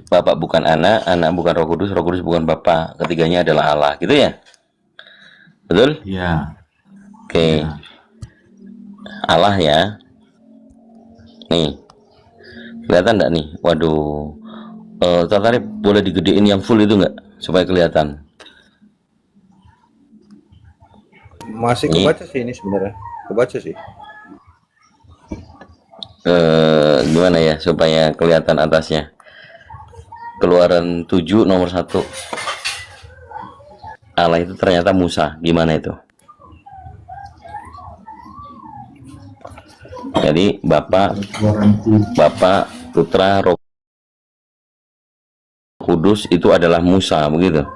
Bapak bukan anak, anak bukan Roh Kudus, Roh Kudus bukan Bapak. Ketiganya adalah Allah, gitu ya? Betul? Ya. Oke. Ya. Allah ya. Nih. Kelihatan enggak nih? Waduh. Tertarik boleh digedein yang full itu enggak? Supaya kelihatan. Masih kebaca sih ini sebenarnya. Kebaca sih. Gimana ya supaya kelihatan atasnya? Keluaran 7 nomor 1. Allah itu ternyata Musa. Gimana itu? Jadi Bapak, Putra, Roh Kudus itu adalah Musa, begitu?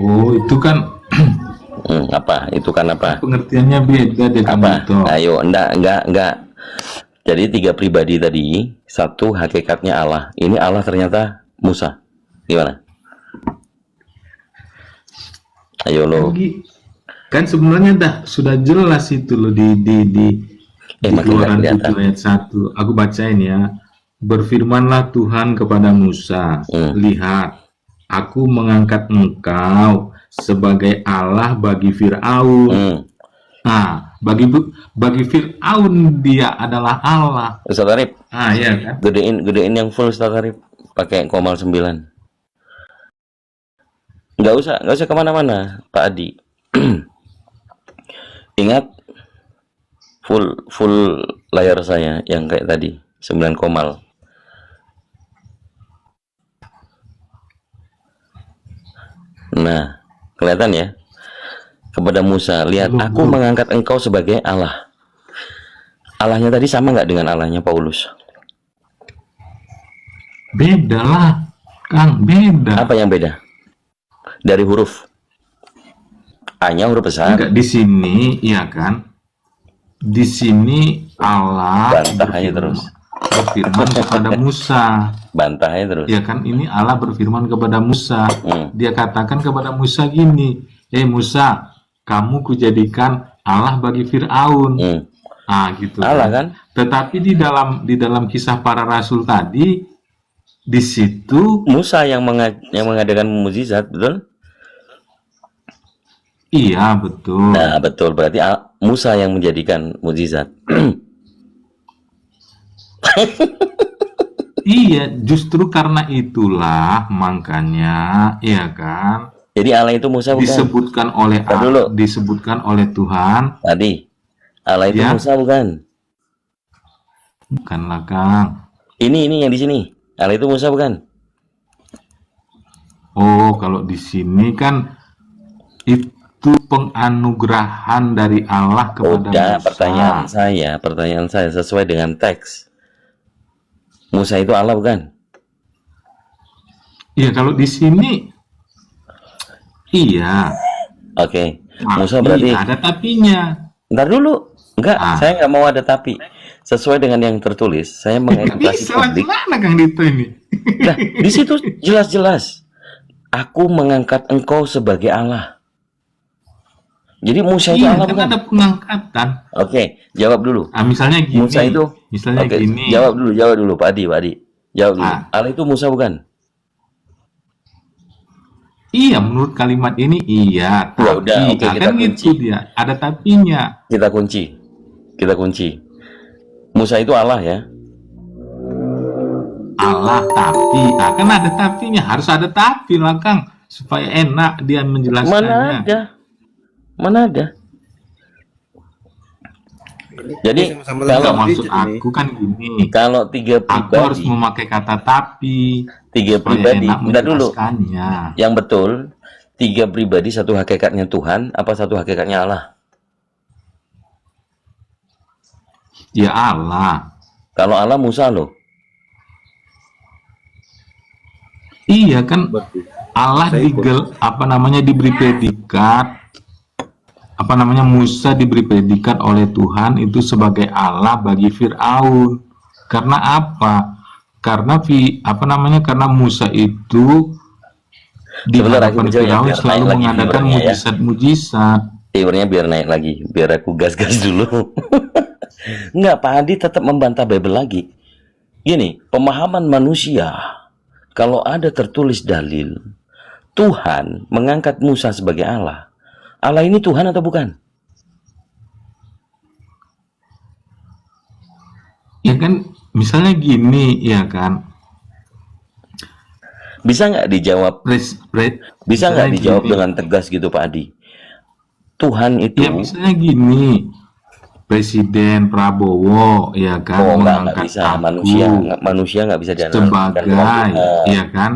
Oh, itu kan Apa? Itu kan apa? pengertiannya beda deh Apa? itu. Ayo, enggak. Jadi 3 pribadi tadi, satu hakikatnya Allah. Ini Allah ternyata Musa. Gimana? Ayo lo. Kan sebenarnya sudah jelas itu loh di Keluaran 7 ayat 1. Aku bacain ya. Berfirmanlah Tuhan kepada Musa, lihat, aku mengangkat engkau sebagai Allah bagi Fir'aun. Nah, bagi Fir'aun dia adalah Allah. Ustaz Arif. Iya kan? Gedein yang full Ustaz Arif. Pakai komal 9. Nggak usah kemana-mana, Pak Adi. Ingat full layar saya yang kayak tadi 9 komal. Nah, kelihatan ya? Kepada Musa, lihat, aku mengangkat engkau sebagai Allah. Allahnya tadi sama nggak dengan Allahnya Paulus? Beda lah, Kang, beda. Apa yang beda? Dari huruf. A-nya huruf besar. Enggak, di sini, iya kan? Di sini Allah berfirman kepada Musa. Bantahnya terus. Ya kan, ini Allah berfirman kepada Musa. Dia katakan kepada Musa gini, Musa, kamu kujadikan Allah bagi Fir'aun. Gitu. Allah kan? Tetapi di dalam kisah para rasul tadi, di situ Musa yang mengadakan mukjizat, betul? Iya, betul. Nah, betul. Berarti Musa yang menjadikan mukjizat. Iya, justru karena itulah makanya, iya kan? Jadi Allah itu Musa bukan? Disebutkan oleh Tuhan. Tadi Allah itu Musa bukan? Bukanlah, Kang. Ini yang di sini. Allah itu Musa bukan? Oh, kalau di sini kan itu penganugerahan dari Allah kepada Musa. Pertanyaan saya sesuai dengan teks. Musa itu Allah bukan? Iya, kalau di sini iya. Oke. Musa berarti ada tapinya. Ntar dulu. Enggak, saya nggak mau ada tapi. Sesuai dengan yang tertulis, saya mengedukasi publik. Gimana Kang Dito ini? Nah, di situ jelas-jelas. Aku mengangkat engkau sebagai Allah. Jadi Musa itu Allah bukan? Ada pengangkatan. Oke, jawab dulu. Misalnya gini. Musa itu, gini. Jawab dulu, Pak Adi. Jawab dulu. Allah itu Musa bukan? Iya, menurut kalimat ini iya. Ya udah, oke, kita kunci. Gitu dia. Ada tapinya. Kita kunci. Musa itu Allah ya? Allah tapi, kan ada tapinya. Harus ada tapi lah, Kang, supaya enak dia menjelaskannya. Mana ada? Jadi kalau maksud aku kan gini, kalau 3 pribadi, aku harus memakai kata tapi. 3 pribadi, bentar dulu. Yang betul, 3 pribadi, satu hakikatnya Tuhan, apa satu hakikatnya Allah? Ya Allah. Kalau Allah Musa loh. Iya kan, Allah diberi predikat. Musa diberi predikat oleh Tuhan itu sebagai Allah bagi Fir'aun. Karena apa? Karena karena Musa itu di hadapan Fir'aun selalu mengadakan mujizat-mujizat. Tiwernya biar naik lagi, biar aku gas-gas dulu. Enggak, Pak Adi tetap membantah Bible lagi. Gini, pemahaman manusia, kalau ada tertulis dalil, Tuhan mengangkat Musa sebagai Allah. Allah ini Tuhan atau bukan? Ya kan, misalnya gini, ya kan. Bisa nggak dijawab? Bisa nggak dijawab dengan tegas gitu, Pak Adi? Tuhan itu. Ya misalnya gini, Presiden Prabowo, ya kan, nggak mengangkat bisa. aku Manusia nggak bisa dianalogikan sebagai, ya kan.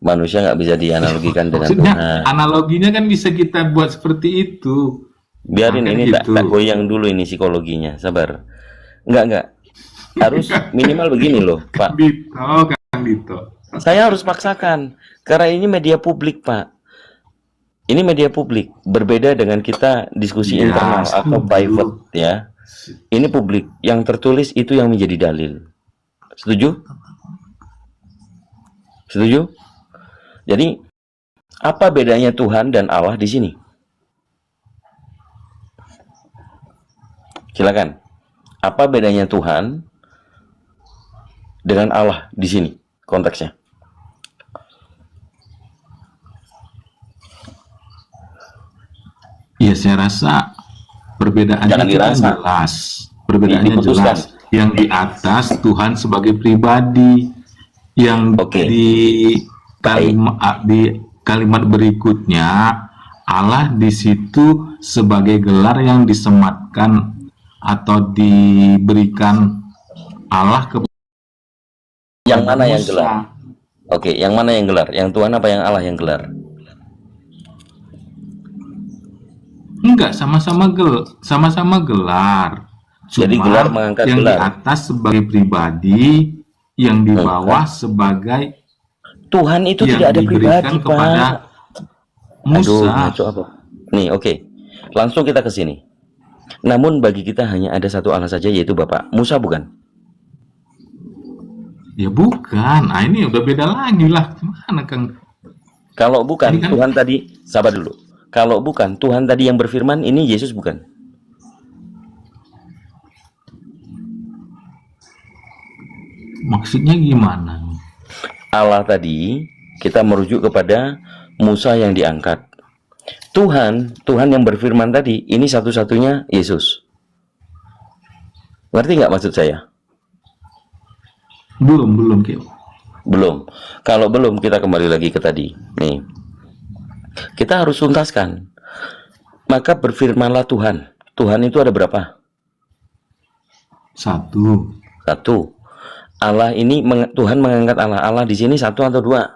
Manusia nggak bisa dianalogikan dengan Maksudnya, Tuhan. analoginya kan bisa kita buat seperti itu. Biarin Nah, kan ini gitu. tak goyang dulu ini psikologinya, sabar. Enggak. Harus minimal begini loh, Pak. Kang Dito. Saya harus paksakan, karena ini media publik, Pak. Ini media publik, berbeda dengan kita diskusi Ya, internal atau setuju. private, ya. Ini publik, yang tertulis itu yang menjadi dalil. Setuju? Setuju? Jadi, apa bedanya Tuhan dan Allah di sini? Silakan. Apa bedanya Tuhan dengan Allah di sini konteksnya? Ya, saya rasa perbedaannya Jangan dirasa. jelas. Perbedaannya Diputuskan. jelas. Yang di atas Tuhan sebagai pribadi, yang di kalimat berikutnya Allah di situ sebagai gelar yang disematkan atau diberikan Allah ke yang mana yang Musa. gelar? Oke, yang mana yang gelar? Yang Tuhan apa yang Allah yang gelar? Enggak, sama-sama gelar. Cuma Jadi gelar mengangkat yang gelar. di atas sebagai pribadi, yang di bawah sebagai Tuhan itu yang tidak ada diberikan pribadi, kepada Pak. Aduh, Musa. ngaco apa? Nih, oke. Langsung kita ke sini. Namun bagi kita hanya ada satu Allah saja, yaitu Bapak. Musa bukan? Ya bukan. Nah, ini udah beda lagi lah. Gimana, Kang? Kalau bukan, Ini kan- Tuhan tadi, sabar dulu. Kalau bukan, Tuhan tadi yang berfirman, ini Yesus bukan? Maksudnya gimana? Allah tadi, kita merujuk kepada Musa yang diangkat. Tuhan yang berfirman tadi, ini satu-satunya Yesus. Ngerti nggak maksud saya? Belum, Kyo. Belum. Kalau belum, kita kembali lagi ke tadi. Nih, kita harus tuntaskan. Maka berfirmanlah Tuhan. Tuhan itu ada berapa? Satu. Allah ini, Tuhan mengangkat Allah. Allah di sini satu atau dua?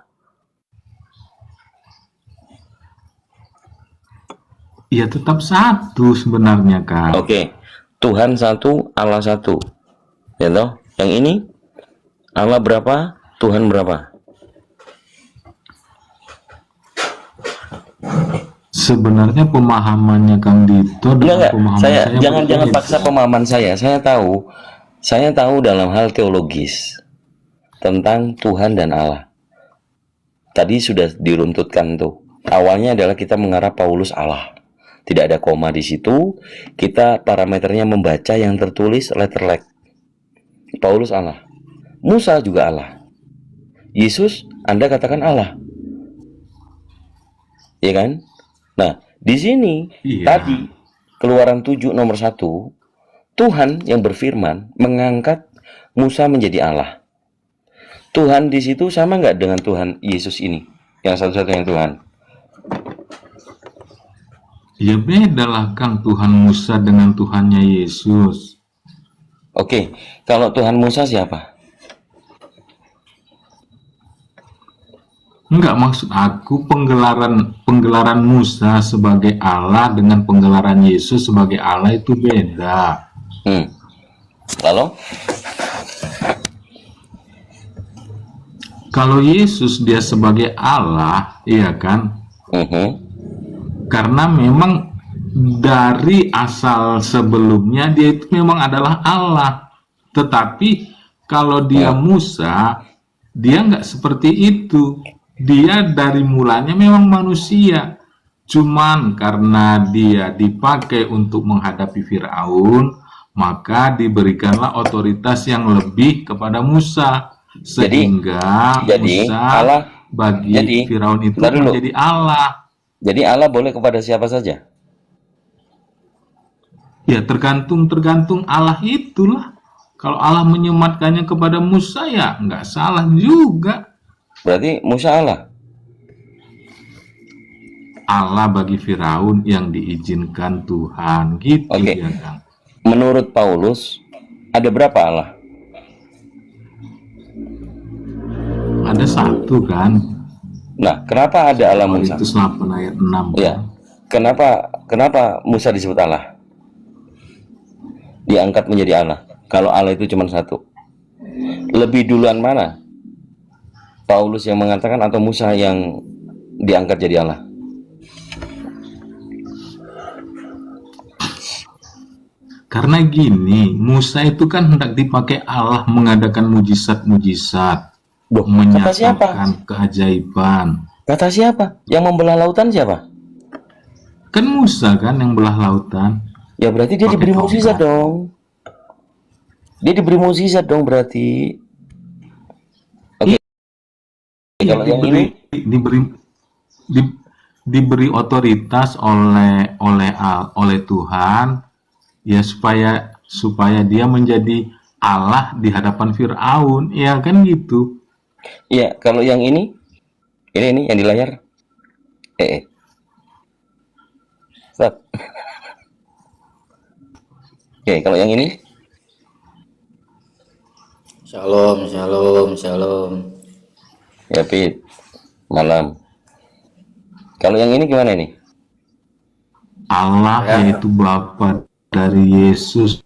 Ya tetap satu sebenarnya, Kak. Oke. Tuhan satu, Allah satu. Ya toh? Yang ini Allah berapa? Tuhan berapa? Sebenarnya pemahamannya Kang Dito dengan pemahaman saya saya jangan berbeda. paksa pemahaman saya. Saya tahu dalam hal teologis tentang Tuhan dan Allah. Tadi sudah diruntutkan tuh. Awalnya adalah kita mengarah Paulus Allah. Tidak ada koma di situ. Kita parameternya membaca yang tertulis letterlek. Paulus Allah. Musa juga Allah. Yesus, Anda katakan Allah. Ya kan? Nah, di sini tadi Keluaran 7 nomor 1, Tuhan yang berfirman mengangkat Musa menjadi Allah. Tuhan di situ sama nggak dengan Tuhan Yesus ini, yang satu-satunya Tuhan? Ya beda lah Kang, Tuhan Musa dengan Tuhannya Yesus. Oke, kalau Tuhan Musa siapa? Enggak, maksud aku penggelaran Musa sebagai Allah dengan penggelaran Yesus sebagai Allah itu beda. Lalu? Kalau Yesus dia sebagai Allah, iya kan? Karena memang dari asal sebelumnya dia itu memang adalah Allah. Tetapi kalau dia Musa, dia nggak seperti itu. Dia dari mulanya memang manusia. Cuman karena dia dipakai untuk menghadapi Firaun, maka diberikanlah otoritas yang lebih kepada Musa, sehingga Musa Allah bagi Firaun itu menjadi Allah. Jadi Allah boleh kepada siapa saja? Ya tergantung Allah itulah. Kalau Allah menyematkannya kepada Musa ya nggak salah juga. Berarti Musa Allah? Allah bagi Firaun yang diizinkan Tuhan, gitu ya Kang. Menurut Paulus ada berapa Allah? Ada satu kan. Nah, kenapa ada Allah Musa? Itu 8 ayat 6. Ya. Kenapa Musa disebut Allah? Diangkat menjadi Allah. Kalau Allah itu cuma satu. Lebih duluan mana? Paulus yang mengatakan atau Musa yang diangkat jadi Allah? Karena gini, Musa itu kan hendak dipakai Allah mengadakan mujizat-mujizat, menyatakan keajaiban. Kata siapa? Yang membelah lautan siapa? Kan Musa kan yang belah lautan. Ya berarti dia diberi mujizat dong. Dia diberi mujizat dong berarti. Oke. Kalau yang ini diberi otoritas oleh Tuhan. Ya supaya dia menjadi Allah di hadapan Firaun, ya kan gitu. Iya, kalau yang ini yang di layar. Stop. Oke, kalau yang ini. Shalom. Ya, Pit. Malam. Kalau yang ini gimana ini? Allah yaitu Bapa dari Yesus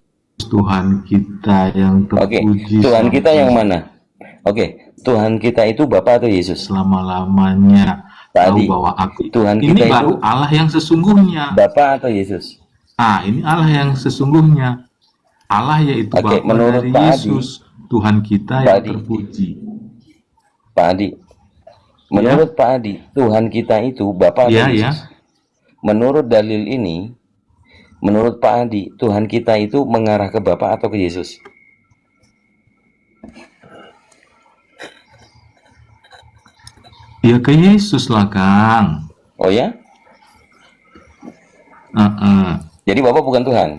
Tuhan kita yang terpuji. Tuhan kita yang mana? Tuhan kita itu Bapa atau Yesus? Selama-lamanya. Tahu bahwa aku Tuhan ini kita baru itu Allah yang sesungguhnya. Bapa atau Yesus? Ini Allah yang sesungguhnya. Allah yaitu Bapa dari Yesus Tuhan kita yang terpuji. Pak Adi. Menurut Pak Adi, Tuhan kita itu Bapa atau Yesus? Menurut dalil ini, menurut Pak Adi, Tuhan kita itu mengarah ke Bapa atau ke Yesus? Ya ke Yesus lah, Kang. Oh ya? Jadi Bapak bukan Tuhan?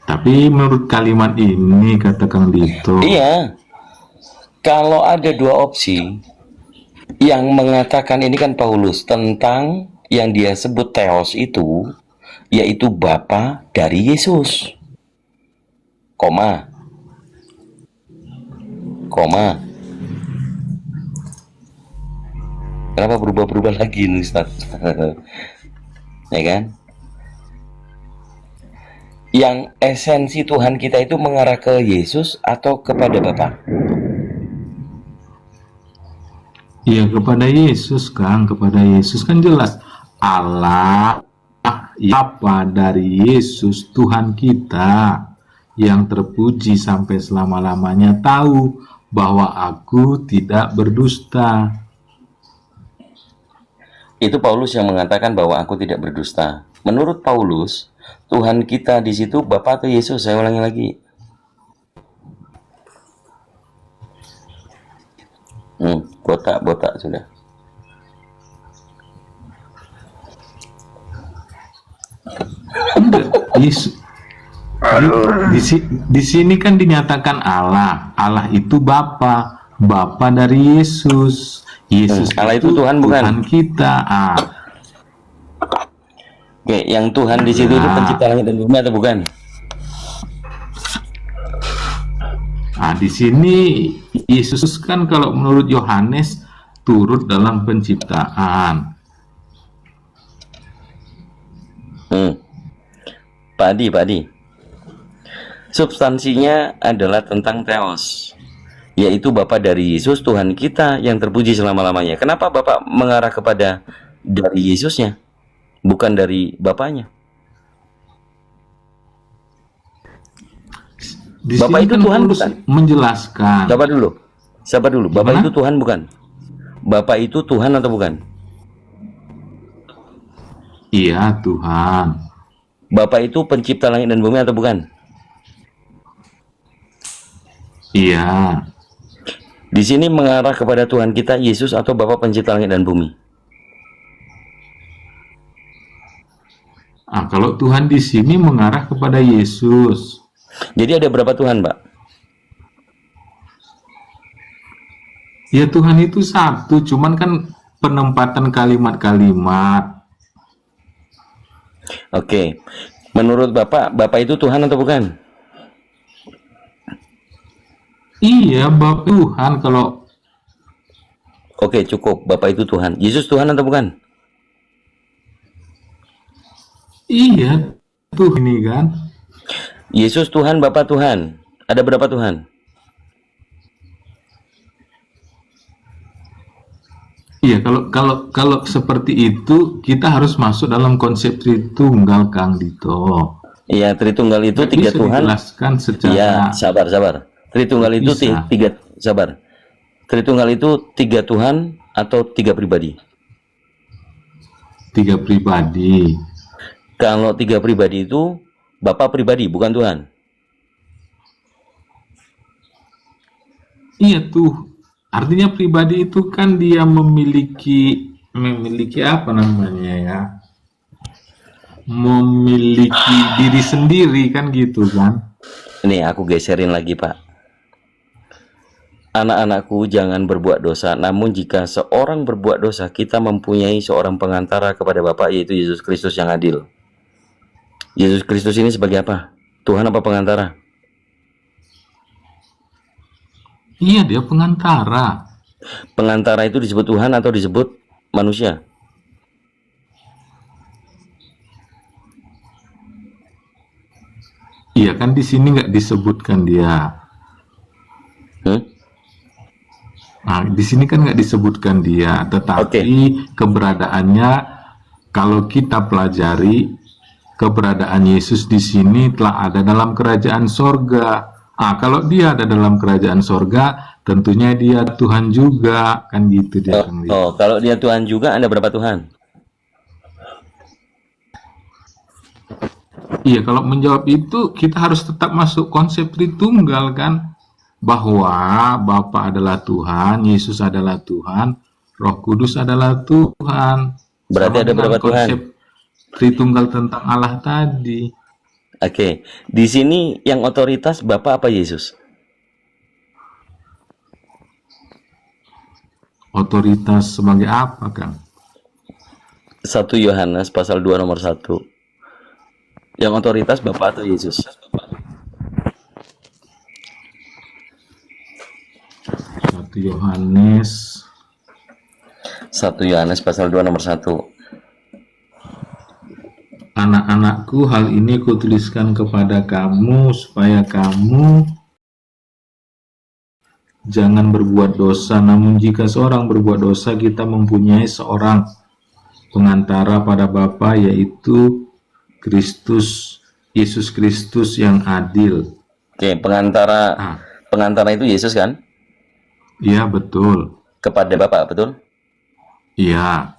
Tapi menurut kalimat ini, kata Kang Dito. Iya. Kalau ada dua opsi, yang mengatakan ini kan Paulus tentang yang dia sebut Theos itu, yaitu Bapa dari Yesus. Koma. Kenapa berubah-berubah lagi nih, Ustaz? Ya kan? Yang esensi Tuhan kita itu mengarah ke Yesus atau kepada Bapa? Iya, kepada Yesus, Kang. Kepada Yesus kan jelas. Allah, Bapa dari Yesus, Tuhan kita yang terpuji sampai selama-lamanya, tahu bahwa aku tidak berdusta. Itu Paulus yang mengatakan bahwa aku tidak berdusta. Menurut Paulus, Tuhan kita di situ Bapa atau Yesus? Saya ulangi lagi. Botak sudah. Yesus. Di sini kan dinyatakan Allah itu Bapa dari Yesus. Yesus Allah itu Tuhan bukan? Tuhan kita. Oke, yang Tuhan di situ itu pencipta langit dan bumi atau bukan? Di sini Yesus kan kalau menurut Yohanes turut dalam penciptaan. Pak Adi. Substansinya adalah tentang Theos, yaitu Bapa dari Yesus, Tuhan kita yang terpuji selama-lamanya. Kenapa Bapak mengarah kepada dari Yesusnya, bukan dari Bapaknya? Bapak itu Tuhan bukan? Menjelaskan. Sabar dulu. Bapak itu Tuhan bukan? Bapak itu Tuhan atau bukan? Iya, Tuhan. Bapa itu pencipta langit dan bumi atau bukan? Iya. Di sini mengarah kepada Tuhan kita Yesus atau Bapa pencipta langit dan bumi? Kalau Tuhan di sini mengarah kepada Yesus. Jadi ada berapa Tuhan, Pak? Ya, Tuhan itu satu, cuman kan penempatan kalimat-kalimat. Oke. Menurut Bapak, Bapak itu Tuhan atau bukan? Iya, Bapak Tuhan kalau... Oke, cukup. Bapak itu Tuhan. Yesus Tuhan atau bukan? Iya, tuh ini kan. Yesus Tuhan, Bapak Tuhan. Ada berapa Tuhan? Iya, kalau seperti itu kita harus masuk dalam konsep Tritunggal, Kang Dito. Iya, Tritunggal itu Nggak tiga bisa Tuhan. dijelaskan secara... Iya, sabar. Tritunggal itu tiga, sabar. Tritunggal itu tiga Tuhan atau tiga pribadi? Tiga pribadi. Kalau tiga pribadi itu Bapak pribadi, bukan Tuhan. Iya tuh. Artinya pribadi itu kan dia memiliki apa namanya ya? Memiliki diri sendiri kan gitu kan? Ini aku geserin lagi, Pak. Anak-anakku, jangan berbuat dosa. Namun jika seorang berbuat dosa, kita mempunyai seorang pengantara kepada Bapa, yaitu Yesus Kristus yang adil. Yesus Kristus ini sebagai apa? Tuhan apa pengantara? Iya, dia pengantara. Pengantara itu disebut Tuhan atau disebut manusia? Iya kan di sini nggak disebutkan dia. Nah, di sini kan nggak disebutkan dia, tetapi keberadaannya kalau kita pelajari keberadaan Yesus di sini telah ada dalam kerajaan sorga. Kalau dia ada dalam kerajaan sorga, tentunya dia Tuhan juga, kan gitu dia. Kalau dia Tuhan juga, ada berapa Tuhan? Iya, kalau menjawab itu kita harus tetap masuk konsep Tritunggal kan, bahwa Bapa adalah Tuhan, Yesus adalah Tuhan, Roh Kudus adalah Tuhan. Berarti ada berapa Tuhan? Konsep Tritunggal tentang Allah tadi. Oke, di sini yang otoritas Bapa apa Yesus? Otoritas sebagai apa, Kang? 1 Yohanes pasal 2 nomor 1. Yang otoritas Bapa atau Yesus? 1 Yohanes 1 Yohanes pasal 2 nomor 1. Anak-anakku, hal ini kutuliskan kepada kamu supaya kamu jangan berbuat dosa. Namun jika seorang berbuat dosa, kita mempunyai seorang pengantara pada Bapa, yaitu Kristus, Yesus Kristus yang adil. Oke, pengantara itu Yesus kan? Iya, betul. Kepada Bapa, betul? Iya.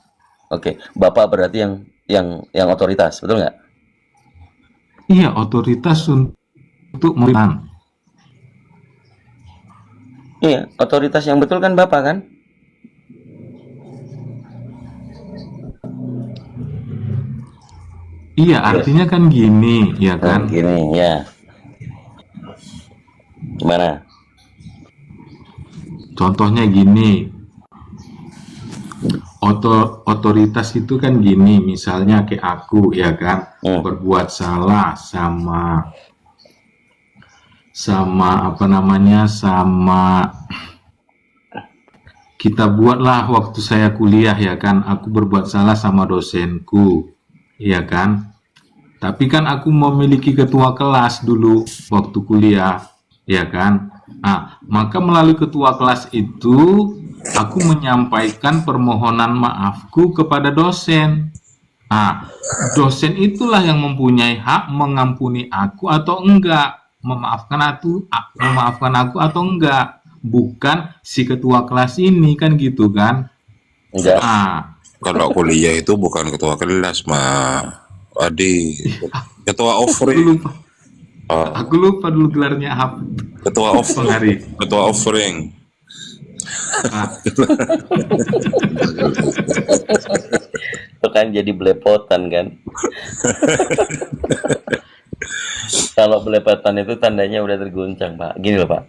Oke, Bapa berarti yang otoritas, betul nggak? Iya, otoritas untuk memberikan. Iya, otoritas yang betul kan Bapa kan? Iya, artinya kan gini, ya kan? Gini, ya. Gimana? Contohnya gini, otoritas itu kan gini, misalnya kayak aku, ya kan, berbuat salah sama apa namanya, sama kita buatlah waktu saya kuliah, ya kan, aku berbuat salah sama dosenku, ya kan, tapi kan aku memiliki ketua kelas dulu waktu kuliah, ya kan. Maka melalui ketua kelas itu aku menyampaikan permohonan maafku kepada dosen. Dosen itulah yang mempunyai hak mengampuni aku atau enggak, memaafkan aku atau enggak, bukan si ketua kelas ini, kan gitu kan. Kalau kuliah itu bukan ketua kelas, Adi. Ketua Aku offering. lupa. Oh, Aku lupa dulu gelarnya apa. ketua offering. Hari. Ketua offering. Ah, Itu kan jadi belepotan kan. Kalau belepotan itu tandanya udah terguncang, Pak. Gini loh, Pak.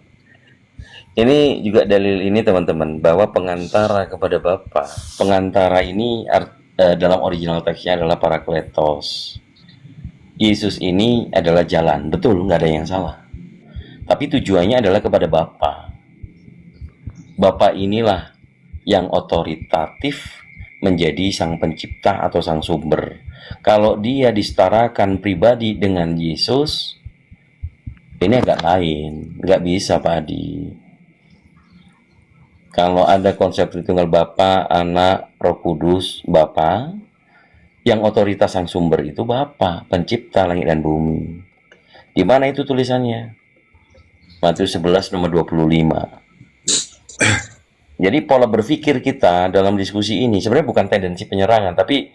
Ini juga dalil ini teman-teman, bahwa pengantara kepada Bapa. Pengantara ini dalam original teksnya adalah Parakletos. Yesus ini adalah jalan, betul, nggak ada yang salah. Tapi tujuannya adalah kepada Bapa. Bapa inilah yang otoritatif menjadi sang pencipta atau sang sumber. Kalau dia disetarakan pribadi dengan Yesus, ini agak lain, nggak bisa Pak Adi. Kalau ada konsep Tritunggal Bapa, Anak, Roh Kudus, Bapa, yang otoritas sang sumber itu Bapa, pencipta langit dan bumi. Di mana itu tulisannya? Matius 11 nomor 25. Jadi pola berpikir kita dalam diskusi ini sebenarnya bukan tendensi penyerangan, tapi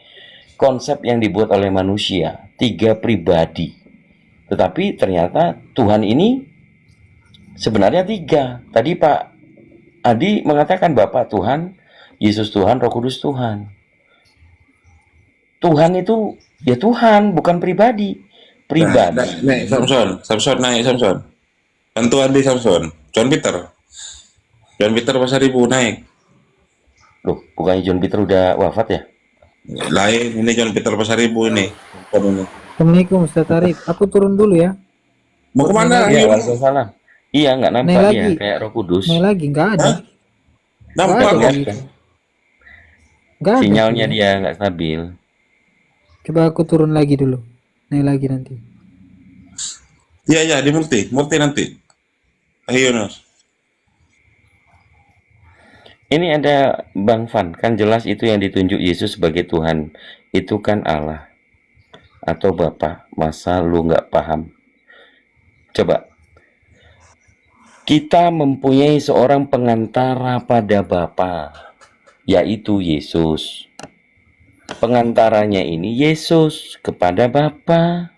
konsep yang dibuat oleh manusia, 3 pribadi. Tetapi ternyata Tuhan ini sebenarnya 3. Tadi Pak Adi mengatakan Bapa Tuhan, Yesus Tuhan, Roh Kudus Tuhan. Tuhan itu ya Tuhan, bukan pribadi. Pribadi. Naik Samson naik Samson. Bantuan di Samson. John Peter Pasaribu naik. Loh, bukannya John Peter udah wafat ya? Lain, ini John Peter Pasaribu ini. Assalamualaikum Ustaz Arif. Aku turun dulu ya. Mau kemana? Iya, Ayo. Waalaikumsalam. Iya, nggak nampak Naik dia lagi. kayak Roh Kudus. Naik lagi nggak ada. Hah? Nampak Nggak ada kok. gitu. Nggak ada. Sinyalnya dia nggak stabil. Coba aku turun lagi dulu. Naik lagi nanti. Iya, di multi nanti. Ayo, Nos. Ini ada Bang Fan, kan jelas itu yang ditunjuk Yesus sebagai Tuhan. Itu kan Allah atau Bapa. Masa lu nggak paham? Coba. Kita mempunyai seorang pengantara pada Bapa, yaitu Yesus. Pengantaranya ini Yesus kepada Bapa.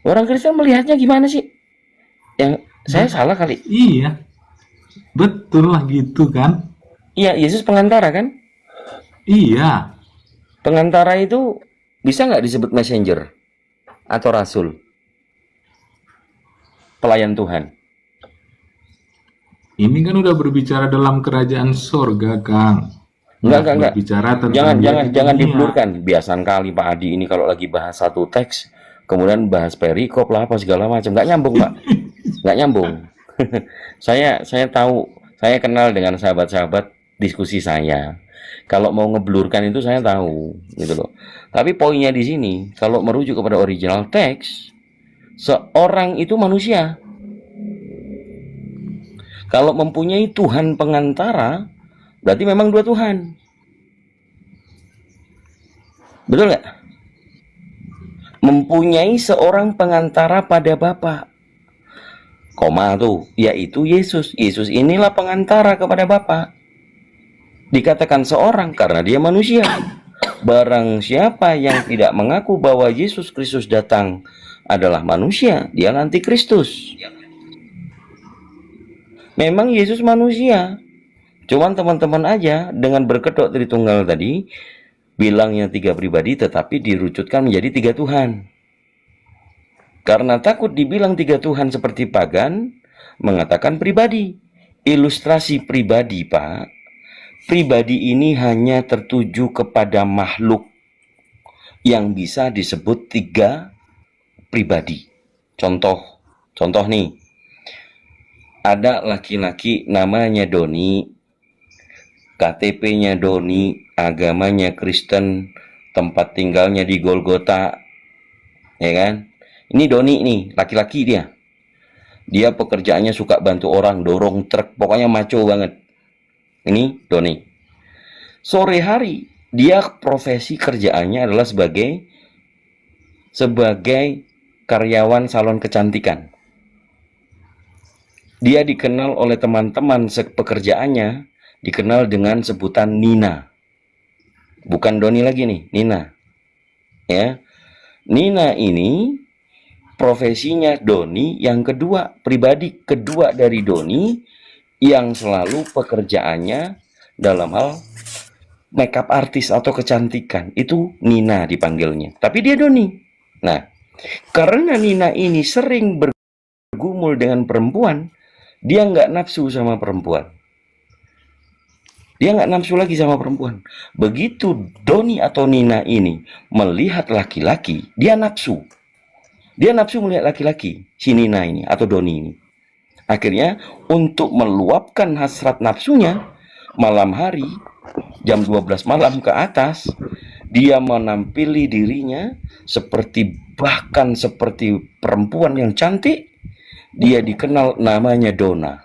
Orang Kristen melihatnya gimana sih? Yang saya salah kali. iya. Betul lah gitu kan. Iya, Yesus pengantara kan? Iya. Pengantara itu bisa nggak disebut messenger atau rasul? Pelayan Tuhan. Ini kan udah berbicara dalam kerajaan sorga, Kang. Enggak. Berbicara tentang Jangan dunia. diblurkan. Biasaan kali Pak Adi ini kalau lagi bahas satu teks, kemudian bahas perikop lah apa segala macam. Nggak nyambung, Pak. Nggak nyambung. Saya tahu, saya kenal dengan sahabat-sahabat diskusi saya. Kalau mau ngeblurkan itu saya tahu, gitu loh. Tapi poinnya di sini, kalau merujuk kepada original teks, seorang itu manusia. Kalau mempunyai Tuhan pengantara, berarti memang 2 Tuhan. Betul nggak? Mempunyai seorang pengantara pada Bapa. Koma tuh, yaitu Yesus. Yesus inilah pengantara kepada Bapa. Dikatakan seorang karena dia manusia. Barang siapa yang tidak mengaku bahwa Yesus Kristus datang adalah manusia, dia antikristus. Memang Yesus manusia. Cuman teman-teman aja dengan berkedok Tritunggal tadi bilangnya 3 pribadi tetapi dirucutkan menjadi 3 Tuhan. Karena takut dibilang 3 Tuhan seperti pagan, mengatakan pribadi. Ilustrasi pribadi, Pak. Pribadi ini hanya tertuju kepada makhluk yang bisa disebut 3 pribadi. Contoh nih. Ada laki-laki namanya Doni, KTP-nya Doni, agamanya Kristen, tempat tinggalnya di Golgota, ya kan? Ini Doni nih, laki-laki dia. Dia pekerjaannya suka bantu orang, dorong truk, pokoknya maco banget. Ini Doni. Sore hari, dia profesi kerjaannya adalah sebagai karyawan salon kecantikan. Dia dikenal oleh teman-teman pekerjaannya, dikenal dengan sebutan Nina. Bukan Doni lagi nih, Nina. Ya. Nina ini profesinya Doni yang kedua, pribadi kedua dari Doni, yang selalu pekerjaannya dalam hal makeup artis atau kecantikan. Itu Nina dipanggilnya, tapi dia Doni. Nah, karena Nina ini sering bergumul dengan perempuan, dia nggak nafsu sama perempuan. Dia nggak nafsu lagi sama perempuan. Begitu Doni atau Nina ini melihat laki-laki, dia nafsu. Dia nafsu melihat laki-laki, si Nina ini atau Doni ini. Akhirnya untuk meluapkan hasrat nafsunya, malam hari, jam 12 malam ke atas, dia menampili dirinya bahkan seperti perempuan yang cantik. Dia dikenal namanya Dona.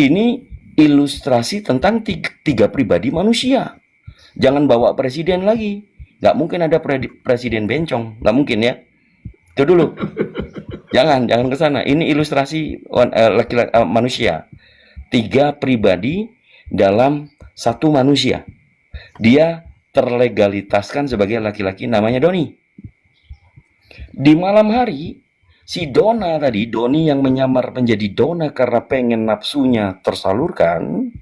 Ini ilustrasi tentang tiga pribadi manusia. Jangan bawa presiden lagi. Nggak mungkin ada presiden bencong. Nggak mungkin ya. Itu dulu. Jangan ke sana. Ini ilustrasi laki-laki manusia. Tiga pribadi dalam satu manusia. Dia terlegalitaskan sebagai laki-laki namanya Doni. Di malam hari, si Dona tadi, Doni yang menyamar menjadi Dona karena pengen nafsunya tersalurkan,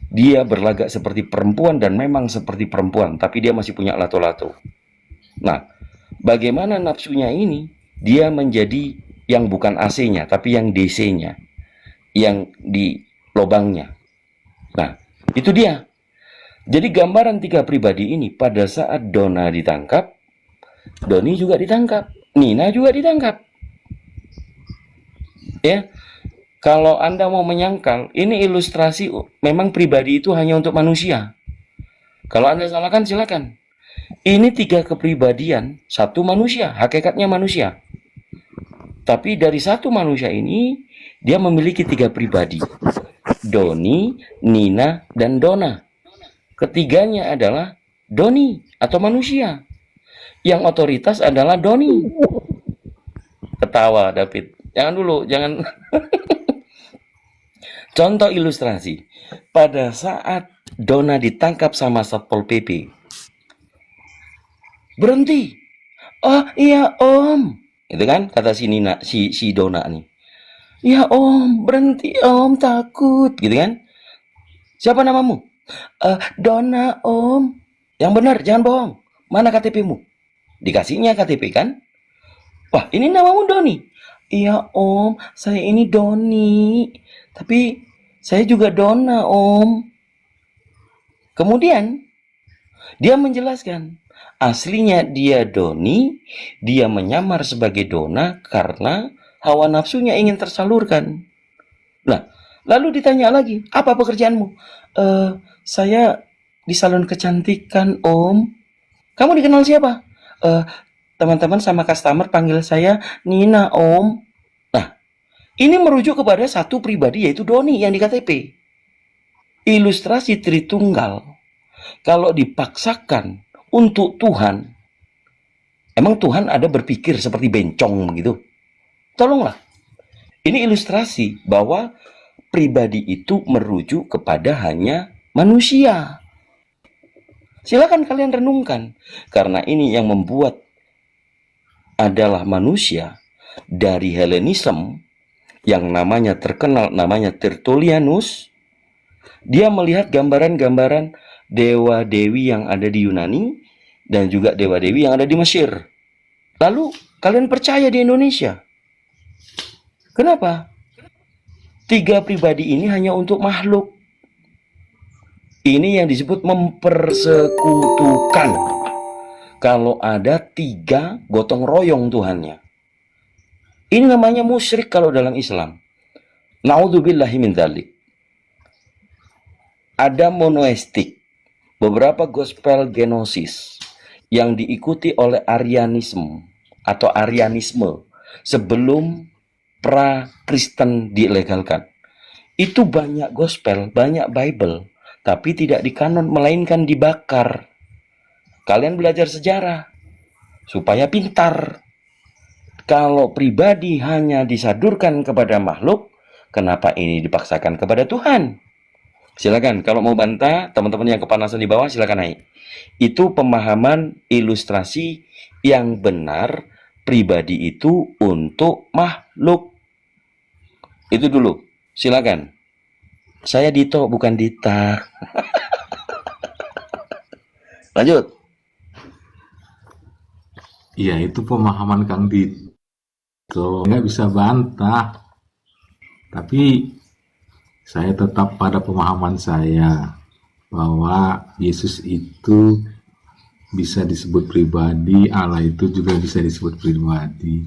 dia berlagak seperti perempuan dan memang seperti perempuan, tapi dia masih punya lato-lato. Nah, bagaimana nafsunya ini? Dia menjadi yang bukan AC-nya, tapi yang DC-nya, yang di lobangnya. Nah, itu dia. Jadi gambaran tiga pribadi ini pada saat Dona ditangkap, Doni juga ditangkap, Nina juga ditangkap. Ya, kalau Anda mau menyangkal, ini ilustrasi memang pribadi itu hanya untuk manusia. Kalau Anda salahkan silakan. Ini tiga kepribadian, satu manusia, hakikatnya manusia. Tapi dari satu manusia ini, dia memiliki tiga pribadi. Doni, Nina, dan Dona. Ketiganya adalah Doni atau manusia. Yang otoritas adalah Doni. Ketawa David. Jangan dulu, jangan. Contoh ilustrasi. Pada saat Dona ditangkap sama Satpol PP. Berhenti. Oh iya om. Itu kan kata si Nina, si Dona nih. Ya om, berhenti om, takut. Gitu kan. Siapa namamu? Dona om. Yang benar, jangan bohong. Mana KTP-mu? Dikasihnya KTP kan? Wah, ini namamu Doni. Iya om, saya ini Doni. Tapi saya juga Dona om. Kemudian dia menjelaskan, aslinya dia Doni, dia menyamar sebagai Dona karena hawa nafsunya ingin tersalurkan. Nah, lalu ditanya lagi, apa pekerjaanmu? Saya di salon kecantikan om. Kamu dikenal siapa? Teman-teman sama customer panggil saya Nina om. Nah, ini merujuk kepada satu pribadi yaitu Doni yang di KTP. Ilustrasi Tritunggal kalau dipaksakan untuk Tuhan, emang Tuhan ada berpikir seperti bencong begitu? Tolonglah. Ini ilustrasi bahwa pribadi itu merujuk kepada hanya manusia. Silakan kalian renungkan. Karena ini yang membuat adalah manusia dari Helenisme yang namanya terkenal, namanya Tertullianus. Dia melihat gambaran-gambaran dewa-dewi yang ada di Yunani dan juga dewa-dewi yang ada di Mesir. Lalu kalian percaya di Indonesia? Kenapa? Tiga pribadi ini hanya untuk makhluk. Ini yang disebut mempersekutukan. Kalau ada tiga gotong royong Tuhannya. Ini namanya musyrik kalau dalam Islam. Naudzubillahi min dzalik. Ada monoistik, beberapa gospel genosis yang diikuti oleh Arianisme atau Arianisme sebelum pra-Kristen dilegalkan. Itu banyak gospel, banyak Bible, tapi tidak dikanon, melainkan dibakar. Kalian belajar sejarah supaya pintar. Kalau pribadi hanya disadurkan kepada makhluk, kenapa ini dipaksakan kepada Tuhan? Silakan, kalau mau bantah, teman-teman yang kepanasan di bawah silakan naik. Itu pemahaman ilustrasi yang benar pribadi itu untuk makhluk. Itu dulu. Silakan. Saya Dito bukan Dita. Lanjut. Iya, itu pemahaman Kang Dito. Nggak bisa bantah. Tapi saya tetap pada pemahaman saya bahwa Yesus itu bisa disebut pribadi, Allah itu juga bisa disebut pribadi.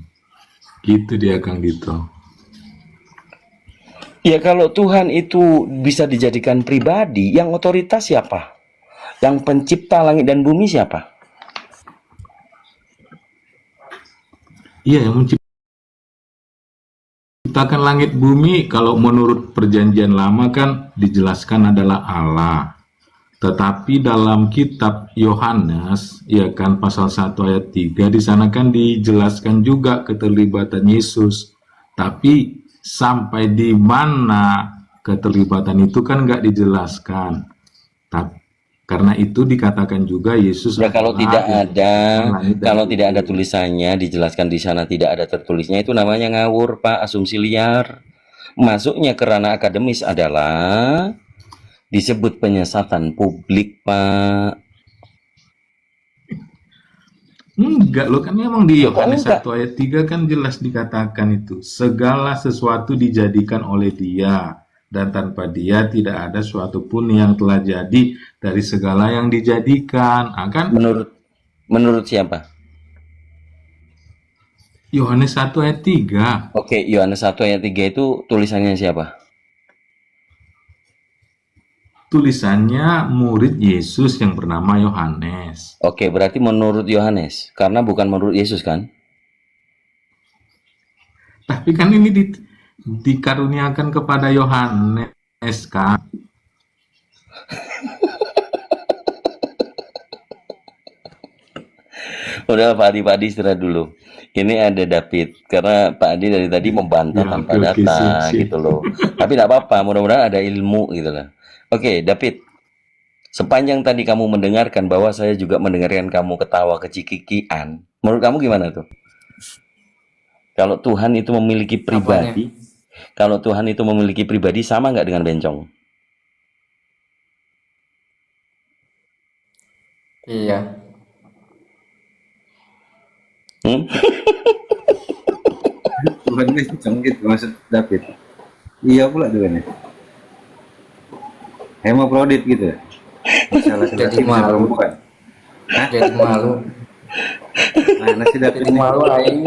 Gitu dia Kang Dito. Ya kalau Tuhan itu bisa dijadikan pribadi, yang otoritas siapa? Yang pencipta langit dan bumi siapa? Iya, yang menciptakan langit bumi kalau menurut perjanjian lama kan dijelaskan adalah Allah. Tetapi dalam kitab Yohanes, ya kan pasal 1 ayat 3, di sana kan dijelaskan juga keterlibatan Yesus. Tapi sampai di mana keterlibatan itu kan nggak dijelaskan. Karena itu dikatakan juga Yesus ya kalau tidak ada itu. tulisannya dijelaskan di sana, tidak ada tertulisnya, itu namanya ngawur Pak, asumsi liar. Masuknya ke ranah akademis adalah disebut penyesatan publik Pak. Enggak loh, kan memang di Yohanes 1 ayat 3 kan jelas dikatakan itu segala sesuatu dijadikan oleh Dia, dan tanpa Dia tidak ada suatu pun yang telah jadi dari segala yang dijadikan. Kan menurut siapa? Yohanes 1 ayat 3. Oke, Yohanes 1 ayat 3 itu tulisannya siapa? Tulisannya murid Yesus yang bernama Yohanes. Oke, berarti menurut Yohanes, karena bukan menurut Yesus kan? Tapi kan ini dikaruniakan kepada Yohanes kan. Udah Pak Adi istirahat dulu. Ini ada David, karena Pak Adi dari tadi membantah tanpa data gitu loh. Tapi tidak apa-apa, mudah-mudahan ada ilmu gitu loh. Oke, David. Sepanjang tadi kamu mendengarkan bahwa saya juga mendengarkan kamu ketawa kecikikian. Menurut kamu gimana tuh? Kalau Tuhan itu memiliki pribadi, kalau Tuhan itu memiliki pribadi sama nggak dengan bencong? Iya. Tuhan ini bencong gitu maksud David. Iya pula Tuhan ya. Hemofrodit gitu. Masalah Jadi malu. bukan. Jadi malu. Mana sih David Jadi ini? malu aing.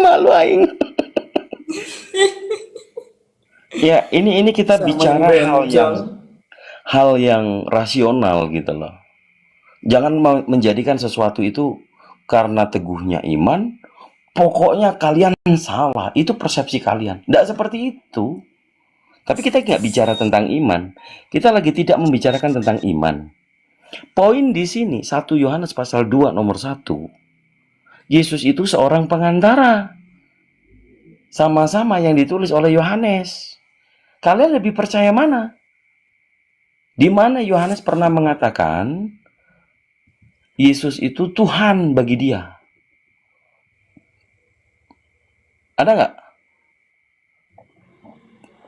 Malu aing. Ya, ini kita Sama bicara bencong. hal yang rasional gitu loh. Jangan menjadikan sesuatu itu karena teguhnya iman, pokoknya kalian salah. Itu persepsi kalian. Tidak seperti itu. Tapi kita nggak bicara tentang iman. Kita lagi tidak membicarakan tentang iman. Poin di sini 1 Yohanes pasal 2 nomor 1. Yesus itu seorang pengantara. Sama-sama yang ditulis oleh Yohanes. Kalian lebih percaya mana? Di mana Yohanes pernah mengatakan Yesus itu Tuhan bagi dia? Ada nggak?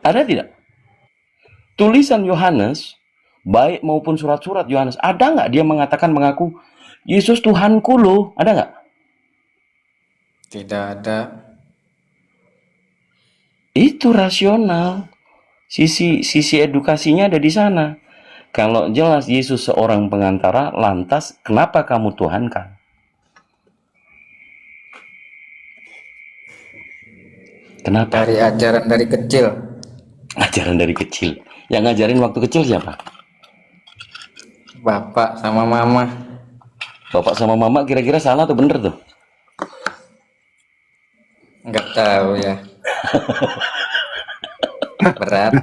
Ada tidak? Tulisan Yohanes, baik maupun surat-surat Yohanes, ada nggak dia mengatakan mengaku Yesus Tuhanku loh? Ada nggak? Tidak ada. Itu rasional. Sisi edukasinya ada di sana. Kalau jelas Yesus seorang pengantara, lantas kenapa kamu tuhankan? Kenapa? Dari ajaran dari kecil. Ajaran dari kecil. Yang ngajarin waktu kecil siapa? Bapak sama mama. Bapak sama mama kira-kira salah atau bener tuh? Nggak tahu ya. Berat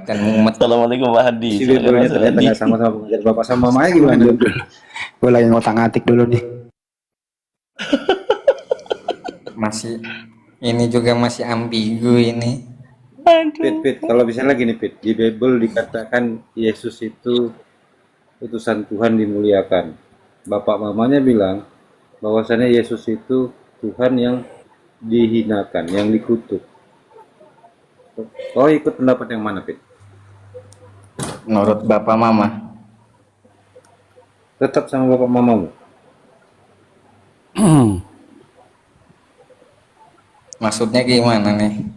dan mumet. Assalamualaikum Pak Hadi. Si Bibelnya ternyata nggak sama-sama pengajar bapak sama mamanya gimana? Gue lagi ngotak-ngatik dulu nih. Masih ini juga masih ambigu ini. Pit, kalau misalnya gini, Pit, di Bible dikatakan Yesus itu utusan Tuhan dimuliakan. Bapak mamanya bilang bahwasannya Yesus itu Tuhan yang dihinakan, yang dikutuk. Kau ikut pendapat yang mana, Pit? Menurut bapak mama. Tetap sama bapak mamamu. Maksudnya gimana nih?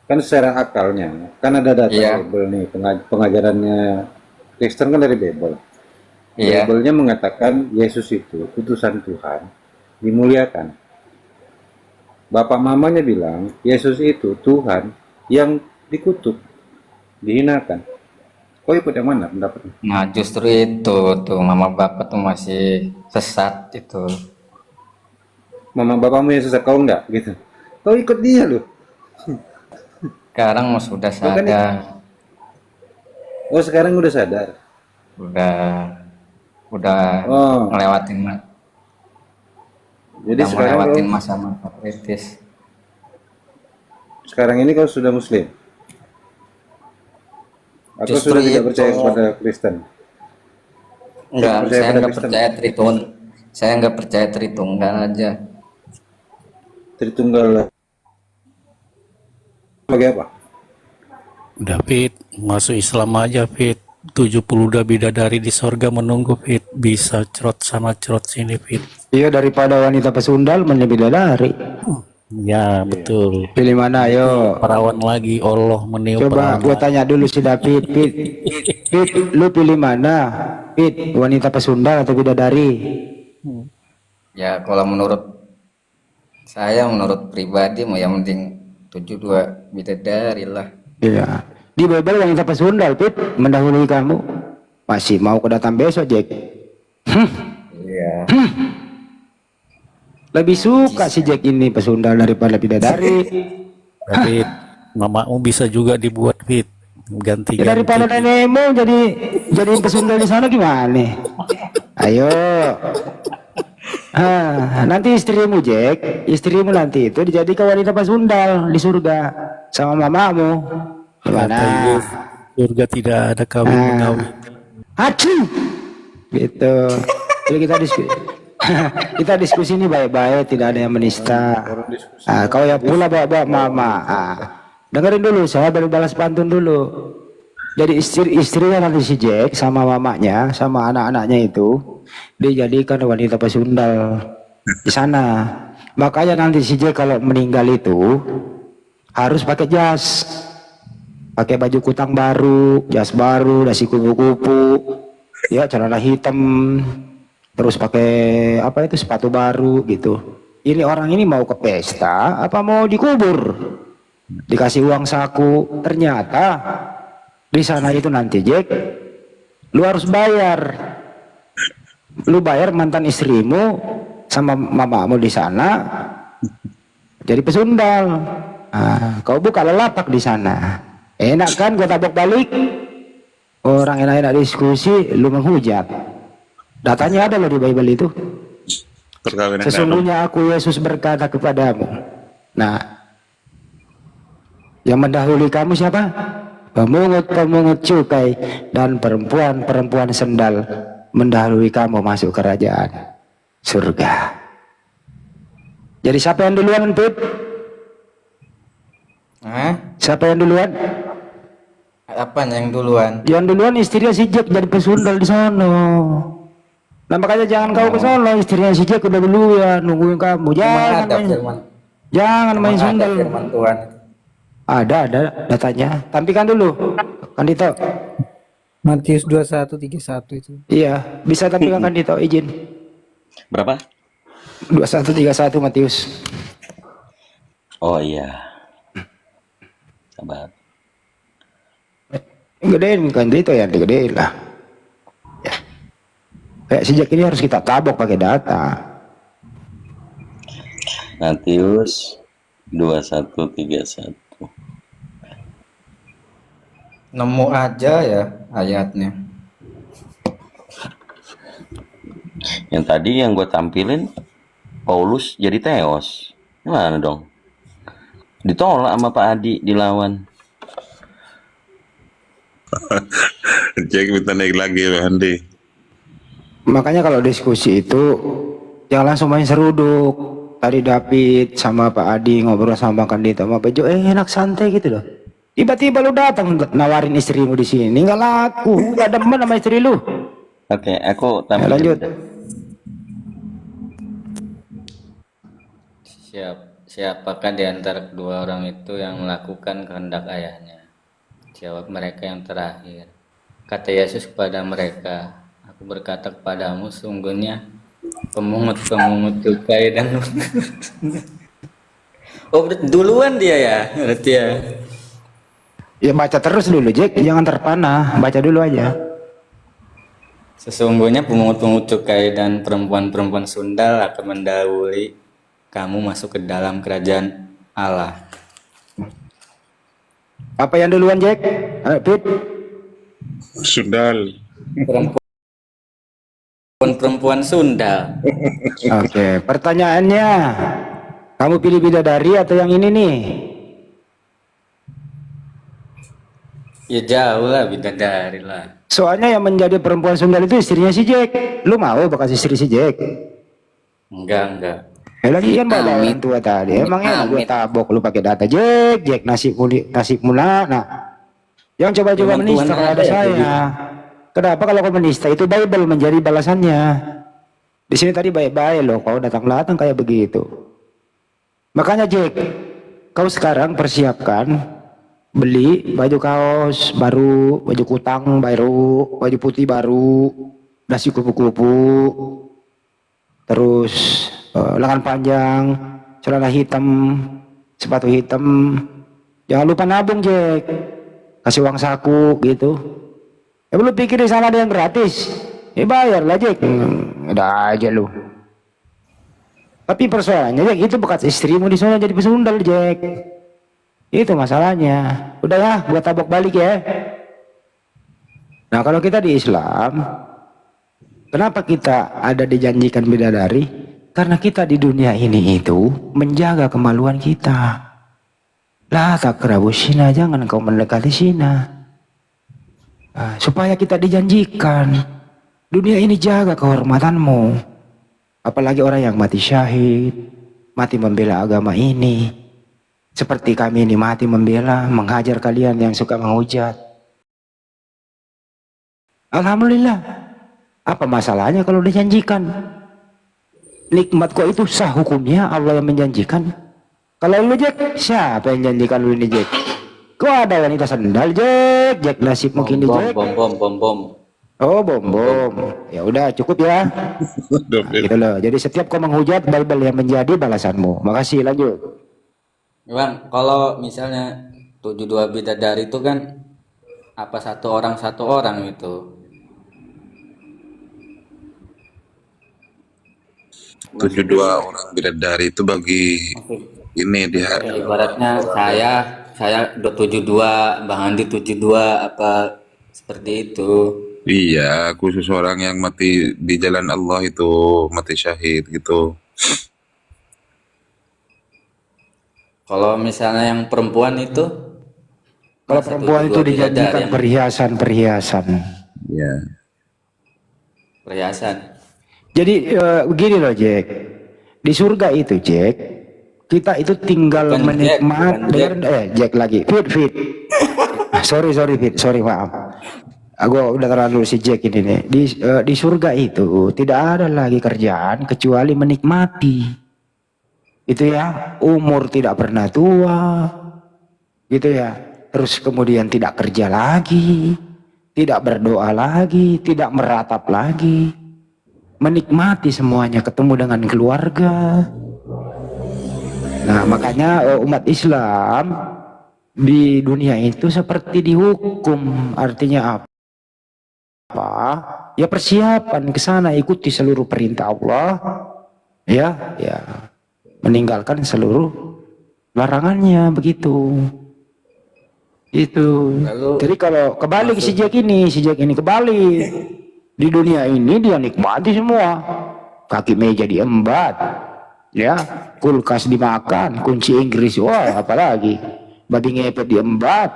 Kan secara akalnya, kan ada data Iya. Bible nih, pengajarannya Kristen kan dari Bible. Iya. Bible-nya mengatakan Yesus itu utusan Tuhan dimuliakan. Bapak mamanya bilang Yesus itu Tuhan yang dikutuk, dihinakan. Kau ikut yang mana pendapatnya? Nah, justru itu tuh mama bapak tuh masih sesat itu. Mama bapakmu yang sesat, kau enggak gitu. Kau ikut dia loh. Sekarang mah sudah sadar, Oh, sekarang udah sadar. udah Oh, ngelewatin jadi udah sekarang ngelewatin kau, masa-masa kritis. sekarang ini kau sudah Muslim. Atau Justru sudah tidak itu. percaya kepada Kristen? Enggak, Percaya saya pada nggak Kristen? percaya Tritun. Saya nggak percaya Tritunggal aja. Tritunggal sebagai apa? Udah Fit, masuk Islam aja Fit. 70 bidadari di sorga menunggu Fit. Bisa cerot sana cerot sini Fit. Iya, daripada wanita pesundal mending bidadari. Ya betul. Pilih mana, ayo. Perawan lagi, Allah meniup Coba gue perawan. tanya dulu si David, Pit, lu pilih mana? Pit, wanita pesundal atau bidadari? Ya kalau menurut pribadi mau yang penting 72 bidadari lah. Iya. Di Bible wanita pesundal, Pit, mendahului kamu. Masih mau kedatang besok, Jack? Iya. Lebih suka si Jack ini pesundal daripada bidadari. Tapi mamamu bisa juga dibuat Fit. Ya, Ganti-ganti. daripada nenekmu jadi pesundal di sana gimana? Ayo. Nanti istrimu istrimu nanti itu dijadikan wanita pesundal di surga sama mamamu. Gimana? Surga tidak ada kawin mengawin. Acu. Gitu. Jadi kita diskusi ini baik-baik, tidak ada yang menista. Kau ya pula bawa mama. Dengerin dulu, saya baru balas pantun dulu. Jadi istrinya nanti si Jack sama mamanya, sama anak-anaknya itu dijadikan wanita pesundal di sana. Makanya nanti si Jack kalau meninggal itu harus pakai jas, pakai baju kutang baru, jas baru, dasi kupu-kupu, ya celana hitam, terus pakai apa itu sepatu baru gitu. Ini orang ini mau ke pesta apa mau dikubur? Dikasih uang saku, ternyata di sana itu nanti Jack, lu harus bayar. Lu bayar mantan istrimu sama mamamu di sana jadi pesundal. Kau buka lelapak di sana. Enak kan gua tabok balik. Orang enak-enak diskusi, lu menghujat. Datanya ada loh di Bible itu. Perkawinan Sesungguhnya aku Yesus berkata kepadamu. Nah, yang mendahului kamu siapa? Pemungut-pemungut cukai dan perempuan-perempuan sendal mendahului kamu masuk kerajaan surga. Jadi siapa yang duluan, Pip? Siapa yang duluan? Apa yang duluan? Yang duluan istrinya si Jack jadi pesundal di sono. Nah makanya jangan kau ke sono, istrinya si Jack udah duluan nungguin kamu. Jangan main sundal. Firman Tuhan. Ada datanya. Tampilkan dulu, Kandito. Matius 21:31 itu. Iya, bisa tampilkan Kandito, izin. Berapa? 21:31 Matius. Oh iya. Sabar. Gedein Kandito ya, digedein lah. Ya. Kayak sejak ini harus kita tabok pakai data. Matius 21:31. Nemu aja ya ayatnya. Yang tadi yang gue tampilin Paulus jadi Theos. Gimana dong? Ditolak sama Pak Adi, dilawan. Jack minta naik lagi Bang Andi. Makanya kalau diskusi itu jangan langsung main seruduk. Tadi David sama Pak Adi ngobrol sama Bang Kandito sama Bejo, enak santai gitu loh. Tiba-tiba lu datang nawarin istrimu di sini, nggak laku, nggak demen sama istri lu. Oke, aku Ya, tambah lanjut. Siapakah di antara kedua orang itu yang melakukan kehendak ayahnya? Jawab mereka yang terakhir. Kata Yesus kepada mereka, aku berkata kepadamu, sungguhnya pemungut-pemungut cukai dan oh duluan dia ya, berarti ya. Ya baca terus dulu Jack, jangan terpana, baca dulu aja. Sesungguhnya pemungut-pemungut cukai dan perempuan-perempuan sundal akan mendahului kamu masuk ke dalam kerajaan Allah. Apa yang duluan Jack? Pit? Sundal. Perempuan sundal. Oke, pertanyaannya, kamu pilih bidadari atau yang ini nih? Ya jauh lah, bidadari lah. Soalnya yang menjadi perempuan sundal itu istrinya si Jack. Lu mau bekas istri si Jack? Enggak. Lagi kan bawa orang tua tadi. Emangnya gue tabok lu pakai data Jack nasib mula. Nah, yang coba-coba menista kepada saya. Kenapa kalau kau menista itu Bible menjadi balasannya? Di sini tadi baik-baik loh, kau datang-datang kayak begitu. Makanya Jack, kau sekarang persiapkan beli baju kaos baru, baju kutang baru, baju putih baru, dasi kupu-kupu, terus lengan panjang, celana hitam, sepatu hitam. Jangan lupa nabung Jack, kasih uang saku gitu. Ya lu pikir di sana ada yang gratis? Ya bayar lah Jack. Udah aja lu. Tapi persoalannya Jack, itu bekas istrimu di sana jadi pesundal Jack. Itu masalahnya. Udah ya, gua tabok balik ya. Nah kalau kita di Islam, kenapa kita ada dijanjikan bidadari? Karena kita di dunia ini itu menjaga kemaluan kita. La takrabu zina, jangan kau mendekati zina. Supaya kita dijanjikan dunia ini jaga kehormatanmu. Apalagi orang yang mati syahid, mati membela agama ini. Seperti kami ini mati membela, menghajar kalian yang suka menghujat. Alhamdulillah. Apa masalahnya kalau dijanjikan? Nikmat kok itu sah hukumnya, Allah yang menjanjikan. Kalau lu Jack, siapa yang janjikan lu ini Jack? Kok ada wanita sendal Jack nasib mungkin di Jack. Bom. Oh bom. Ya udah cukup ya. Nah, gitu loh. Jadi setiap kau menghujat, Bible yang menjadi balasanmu. Makasih, lanjut. Bang, kalau misalnya 72 bidadari itu kan apa satu orang itu? Tujuh dua orang bidadari itu bagi ini dia. Ibaratnya saya 72, Bang Andi 72, apa seperti itu. Iya, khusus orang yang mati di jalan Allah itu mati syahid gitu. Kalau misalnya yang perempuan itu, Kalau perempuan itu dijanjikan perhiasan. Ya. Perhiasan. Jadi begini loh Jack, di surga itu Jack, kita itu tinggal menikmati. Jack lagi, Fit. sorry Fit, sorry maaf. Aku udah terlalu si Jack ini nih. Di surga itu tidak ada lagi kerjaan kecuali menikmati. Itu ya, umur tidak pernah tua, gitu ya. Terus kemudian tidak kerja lagi, tidak berdoa lagi, tidak meratap lagi. Menikmati semuanya, ketemu dengan keluarga. Nah makanya umat Islam di dunia itu seperti dihukum. Artinya apa? Ya persiapan ke sana, ikuti seluruh perintah Allah. Ya. Meninggalkan seluruh larangannya, begitu. Itu. Jadi kalau kebalik si Jack ini kebalik. Di dunia ini dia nikmati semua. Kaki meja diembat, ya, kulkas dimakan, kunci Inggris, wah apalagi, babi ngepet diembat,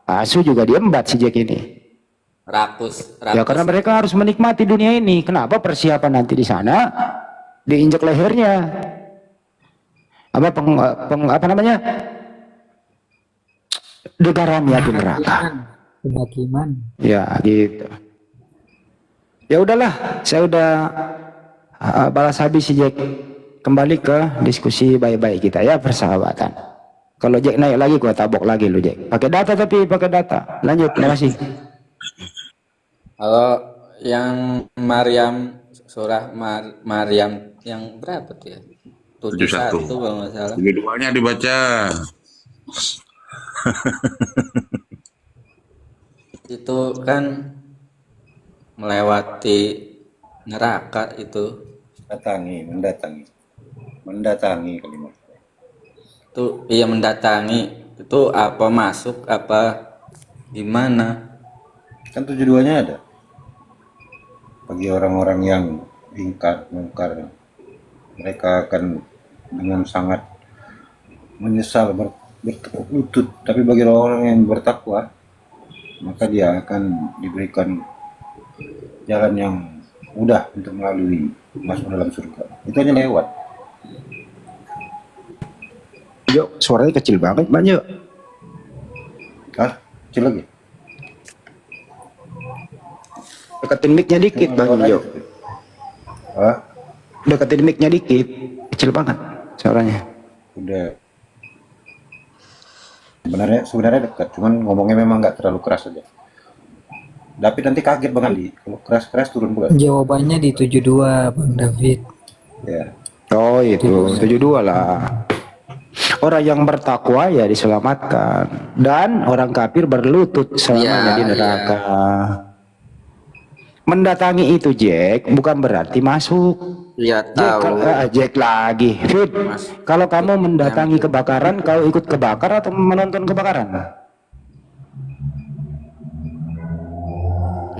asu juga diembat si Jack ini. Rakus, Ya karena mereka harus menikmati dunia ini. Kenapa persiapan nanti di sana diinjak lehernya? Apa namanya? Degarannya di neraka. Penghakiman. Ya gitu. Ya udahlah, saya udah balas habis si Jack. Kembali ke diskusi baik-baik kita ya, persahabatan. Kalau Jack naik lagi gua tabok lagi lu Jack. Pakai data tapi pakai data. Lanjut, terima kasih. Kalau yang Maryam, surah Maryam yang berapa tuh ya? 71 kalau nggak salah. 72-nya dibaca. Itu kan melewati neraka itu. Mendatangi kalimat. Itu iya mendatangi. Itu apa masuk apa gimana? Kan 72-nya ada. Bagi orang-orang yang mungkar, mereka akan dengan sangat menyesal bertekuk lutut. Tapi bagi orang yang bertakwa, maka dia akan diberikan jalan yang mudah untuk melalui masuk dalam surga. Itu hanya lewat. Yuk, suaranya kecil banget, banyak. Kecil lagi. Deketin mic-nya dikit, Bang Jo. Deketin mic-nya dikit. Kecil banget suaranya. Udah. Sebenarnya dekat, cuman ngomongnya memang nggak terlalu keras aja. Tapi nanti kaget Bang Andi, kalau keras-keras turun bukan? Jawabannya di 72, Bang David. Ya. Oh itu 72 lah. Orang yang bertakwa ya diselamatkan, dan orang kafir berlutut selamanya di neraka. Mendatangi itu Jack bukan berarti masuk. Ya tahu. Jack lagi. Fit, kalau kamu mendatangi kebakaran, kau ikut kebakar atau menonton kebakaran?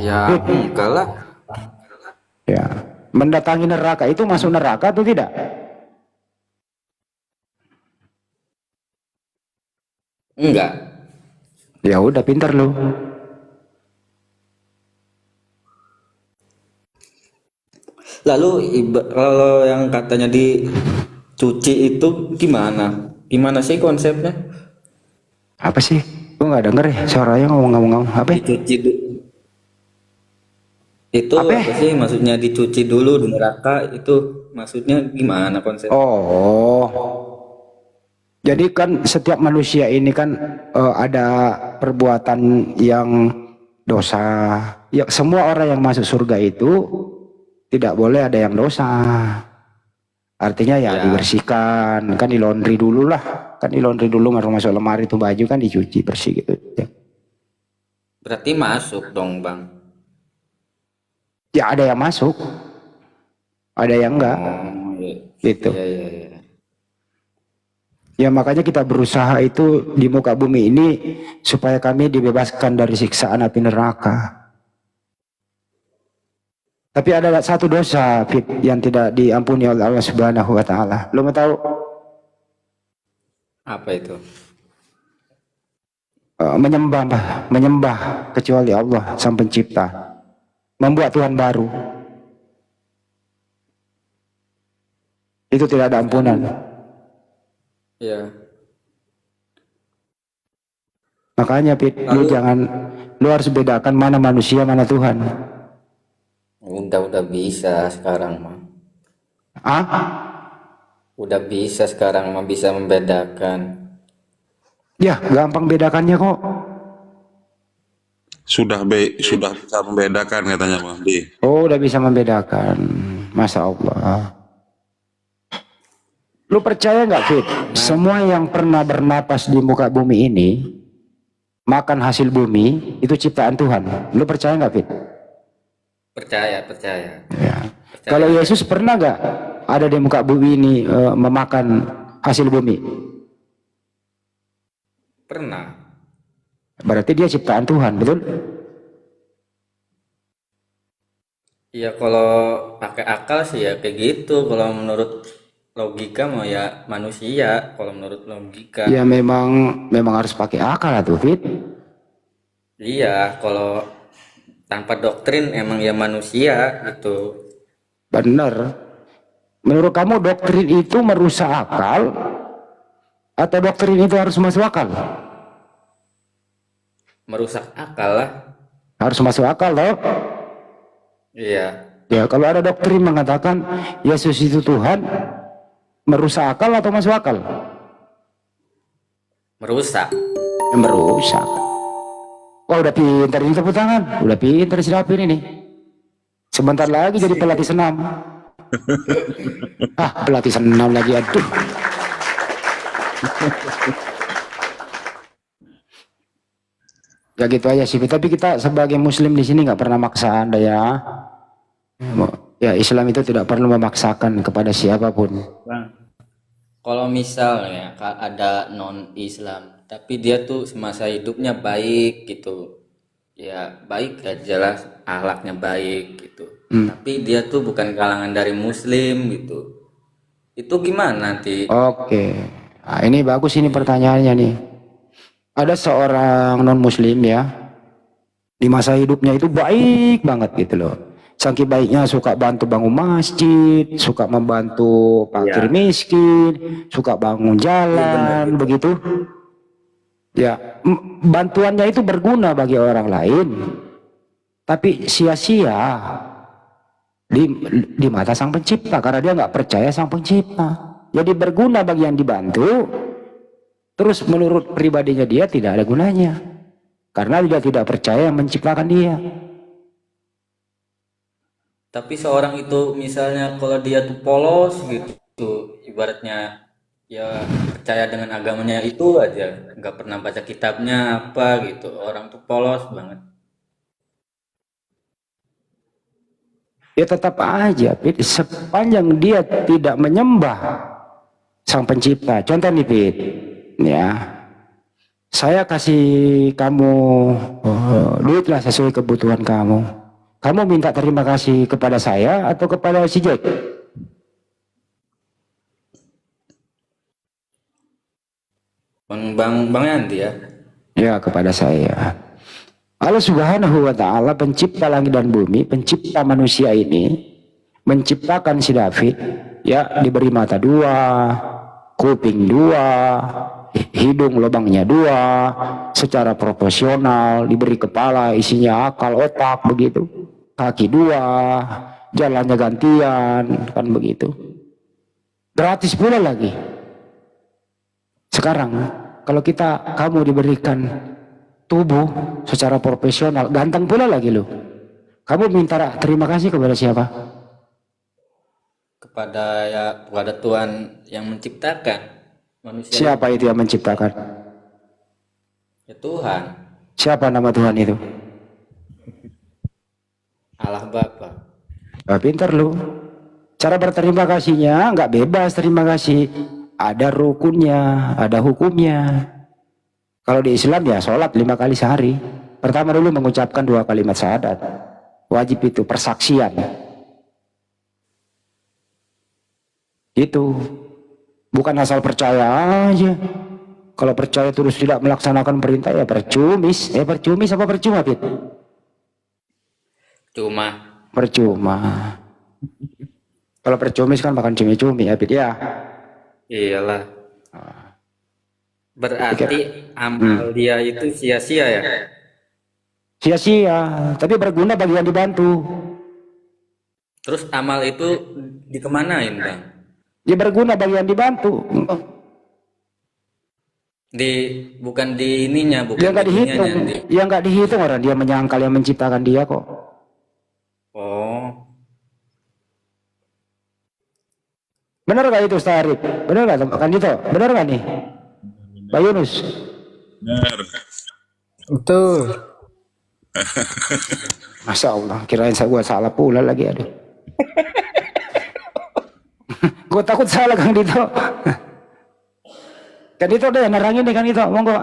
Ya enggak lah. Ya, mendatangi neraka itu masuk neraka atau tidak? Enggak. Ya udah, pintar lu. Lalu kalau yang katanya dicuci itu gimana? Gimana sih konsepnya? Apa sih? Gua nggak denger ya suaranya ngomong-ngomong apa? Dicuci itu apa sih maksudnya dicuci dulu di neraka itu maksudnya gimana konsepnya? Oh. Jadi kan setiap manusia ini kan ada perbuatan yang dosa. Ya, semua orang yang masuk surga itu tidak boleh ada yang dosa. Artinya ya dibersihkan, kan di laundry dulu lah. Kan di laundry dulu baru masuk lemari itu baju kan dicuci bersih gitu. Ya. Berarti masuk dong, Bang. Ya ada yang masuk. Ada yang enggak. Oh, iya. Gitu. Iya. Ya makanya kita berusaha itu di muka bumi ini supaya kami dibebaskan dari siksaan api neraka. Tapi ada satu dosa Fit, yang tidak diampuni oleh Allah Subhanahu wa taala. Lu mau tahu? Apa itu? Menyembah kecuali Allah Sang Pencipta. Membuat Tuhan baru. Itu tidak ada ampunan. Iya. Makanya Fit, lu harus bedakan mana manusia, mana Tuhan. Udah bisa sekarang mah. Ah? Udah bisa sekarang mah bisa membedakan. Ya, gampang bedakannya kok. Sudah bisa membedakan katanya Bang Di. Oh, udah bisa membedakan. Masya Allah. Lu percaya nggak Fit? Semua yang pernah bernapas di muka bumi ini, makan hasil bumi, itu ciptaan Tuhan. Lu percaya nggak Fit? Percaya. Ya. Kalau Yesus pernah nggak ada di muka bumi ini memakan hasil bumi? Pernah. Berarti dia ciptaan Tuhan, betul? Iya kalau pakai akal sih ya kayak gitu. Kalau menurut logika mah ya manusia. Kalau menurut logika. Ya memang harus pakai akal tuh Fit. Iya, kalau tanpa doktrin emang ya manusia gitu. Bener. Menurut kamu doktrin itu merusak akal atau doktrin itu harus masuk akal? Merusak akal lah. Harus masuk akal loh. Iya, Ya, kalau ada doktrin mengatakan Yesus itu Tuhan, merusak akal atau masuk akal? merusak. Ya, merusak. Wah, udah pintar ini, tepuk tangan. Udah pintar si Dapin ini. Sebentar lagi jadi pelatih senam. Pelatih senam lagi, aduh. Ya gitu aja sih. Tapi kita sebagai Muslim di sini nggak pernah maksa Anda ya. Ya, Islam itu tidak perlu memaksakan kepada siapapun. Bang, kalau misalnya ada non-Islam, tapi dia tuh semasa hidupnya baik gitu, ya baik aja lah, akhlaknya baik gitu. Tapi dia tuh bukan kalangan dari Muslim gitu. Itu gimana nanti? Oke. Nah, ini bagus ini pertanyaannya nih. Ada seorang non-Muslim ya, di masa hidupnya itu baik banget gitu loh. Saking baiknya suka bantu bangun masjid, suka membantu fakir miskin, suka bangun jalan, begitu. Ya, bantuannya itu berguna bagi orang lain, tapi sia-sia di mata Sang Pencipta karena dia nggak percaya Sang Pencipta. Jadi berguna bagi yang dibantu, terus menurut pribadinya dia tidak ada gunanya karena dia tidak percaya yang menciptakan dia. Tapi seorang itu misalnya kalau dia tuh polos gitu, ibaratnya ya percaya dengan agamanya itu aja, nggak pernah baca kitabnya apa gitu, orang tuh polos banget. Ya tetap aja, Pit, sepanjang dia tidak menyembah Sang Pencipta. Contoh nih, Pit, ya, saya kasih kamu duit lah sesuai kebutuhan kamu. Kamu minta terima kasih kepada saya atau kepada si Jack? Bang Yanti ya. Ya, kepada saya. Allah Subhanahu wa Ta'ala, pencipta langit dan bumi, pencipta manusia ini, menciptakan si David, ya, diberi mata dua, kuping dua, hidung lubangnya dua, secara proporsional, diberi kepala, isinya akal, otak, begitu. Kaki dua, jalannya gantian, kan begitu. Gratis pula lagi. Sekarang, kalau kamu diberikan tubuh secara profesional, ganteng pula lagi lo. Kamu minta terima kasih kepada siapa? Kepada Tuhan yang menciptakan manusia. Siapa itu yang menciptakan? Ya Tuhan. Siapa nama Tuhan itu? Allah Bapa. Pintar lu. Cara berterima kasihnya nggak bebas terima kasih. Ada rukunnya, ada hukumnya. Kalau di Islam ya sholat 5 kali sehari. Pertama dulu mengucapkan 2 kalimat syahadat. Wajib itu persaksian. Itu bukan asal percaya aja. Kalau percaya terus tidak melaksanakan perintah ya percumis. Percumis apa percuma, Pit? Percuma. Kalau percumis kan makan cumi-cumi ya, Pit ya. Iyalah. Berarti amal dia itu sia-sia ya? Sia-sia, tapi berguna bagi yang dibantu. Terus amal itu dikemanain, Bang? Dia berguna bagi yang dibantu. Bukan di ininya, bukan Dia nggak dihitung. Yang nggak dihitung orang dia menyangkal yang menciptakan dia kok. Oh. Benar nggak itu Ustaz Arif? Benar nggak kan itu? Benar nggak nih? Pak Yunus? Benar. Betul. Masya Allah, kirain saya gua salah pula lagi, aduh. Gue takut salah Kang Dito. Kan Dito deh nerangin deh Kang Dito, monggo.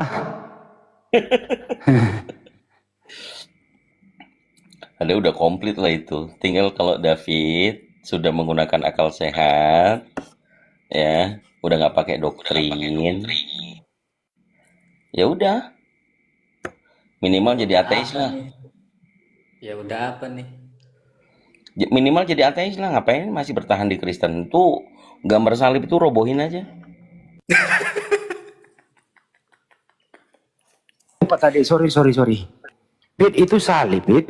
Ada udah komplit lah itu. Tinggal kalau David sudah menggunakan akal sehat, ya, udah nggak pakai doktrin, ya udah. Minimal jadi ateis lah. Ya udah apa nih? Minimal jadi ateis lah. Ngapain masih bertahan di Kristen? Tuh gambar salib itu robohin aja. Lupa tadi, sorry. Fit, itu salib, Fit.